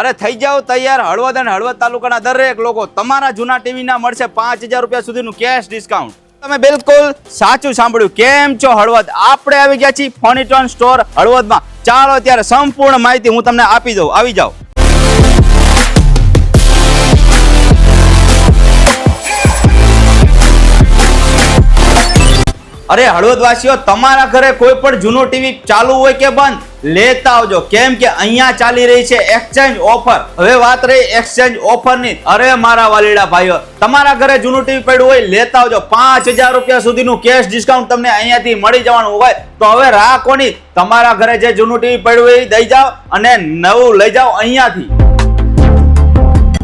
અરે થઈ જાઓ તૈયાર. હળવદ અને હળવદ તાલુકાના દરેક લોકો તમારા જૂના ટીવીના મળશે 5000 રૂપિયા સુધીનું કેશ ડિસ્કાઉન્ટ. તમે બિલકુલ સાચું સાંભળ્યું. કેમ છો હળવદ? આપણે આવી ગયા છીએ ફર્નિચર સ્ટોર હળવદમાં. ચાલો ત્યારે સંપૂર્ણ માહિતી હું તમને આપી દઉં. આવી જાઓ. અરે હળવદ વાસીઓ, તમારા ઘરે કોઈ પણ જૂનું ટીવી ચાલુ હોય કે બંધ, લેતા આવજો. કેમ કે અહીંયા ચાલી રહી છે એક્સચેન્જ ઓફર. હવે વાત રહી એક્સચેન્જ ઓફરની. અરે મારા વાલીડા ભાઈઓ, તમારા ઘરે જૂનું ટીવી પડ્યું હોય લેતા આવજો. 5000 રૂપિયા સુધીનું કેશ ડિસ્કાઉન્ટ તમને અહીંયાથી મળી જવાનું હોય. તો હવે રાહ કોની? તમારા ઘરે જે જૂનું ટીવી પડ્યું હોય એ દઈ જાઓ અને નવું લઈ જાઓ અહીંયાથી.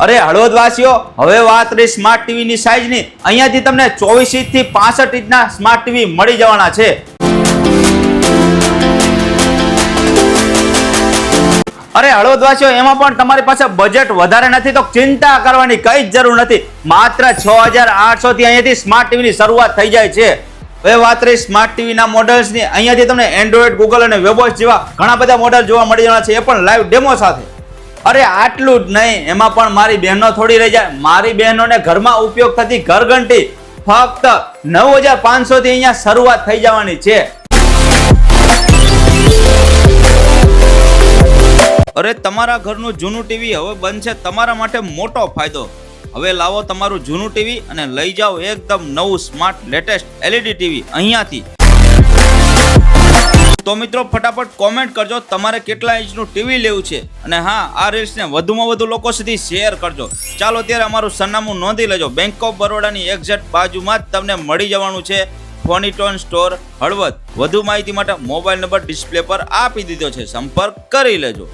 અરે હળવદ વાસીઓ, હવે વાત રહી સ્માર્ટ ટીવી ની સાઈઝ ની. અહીંયાથી તમને 24 ઇંચ થી 65 ઇંચના સ્માર્ટ ટીવી મળી જવાના છે. અરે હળવદ વાસીઓ, એમાં પણ તમારી પાસે બજેટ વધારે નથી તો ચિંતા કરવાની કઈ જ જરૂર નથી. માત્ર 6800 થી અહીંયાથી સ્માર્ટ ટીવી ની શરૂઆત થઈ જાય છે. હવે વાત રહી સ્માર્ટ ટીવી ના મોડલ્સ ની. અહીંયાથી તમને એન્ડ્રોઈડ, ગૂગલ અને વેબોસ જેવા ઘણા બધા મોડલ જોવા મળી જવાના છે, એ પણ લાઈવ ડેમો સાથે. અરે આટલું જ નહીં, એમાં પણ મારી બહેનો થોડી રહી જાય. મારી બહેનોને ઘરમાં ઉપયોગ થતી ઘરઘંટી ફક્ત 9500 થી અહીંયા શરૂઆત થઈ જવાની છે. અરે તમારા ઘરનું જૂનું ટીવી હવે બનશે તમારા માટે મોટો ફાયદો. હવે લાવો તમારું જૂનું ટીવી અને લઈ જાઓ એકદમ નવું સ્માર્ટ લેટેસ્ટ LED ટીવી અહીંયાથી. તો મિત્રો ફટાફટ કોમેન્ટ કરજો તમારે કેટલા ઇંચનું ટીવી લેવું છે. અને હા, આ રીલ્સને વધુમાં વધુ લોકો સુધી શેર કરજો. ચાલો ત્યારે અમારું સરનામું નોંધી લેજો. બેંક ઓફ બરોડાની એક્ઝેક્ટ બાજુમાં જ તમને મળી જવાનું છે ફર્નિચર સ્ટોર હળવદ. વધુ માહિતી માટે મોબાઈલ નંબર ડિસ્પ્લે પર આપી દીધો છે, સંપર્ક કરી લેજો.